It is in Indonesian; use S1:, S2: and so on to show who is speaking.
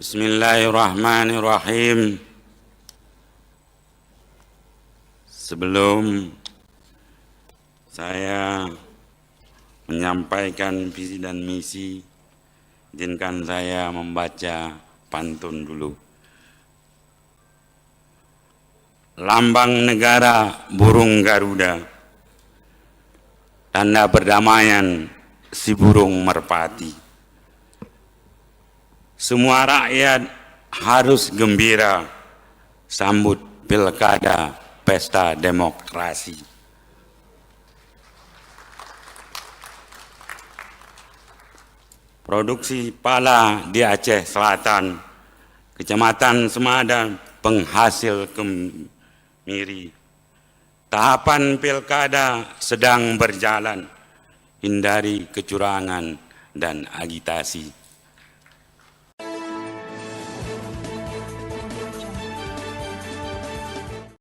S1: Bismillahirrahmanirrahim. Sebelum saya menyampaikan visi dan misi, izinkan saya membaca pantun dulu. Lambang negara burung Garuda, tanda perdamaian si burung merpati. Semua rakyat harus gembira sambut pilkada pesta demokrasi. Produksi pala di Aceh Selatan, Kecamatan Semadan, penghasil kemiri. Tahapan pilkada sedang berjalan, hindari kecurangan dan agitasi.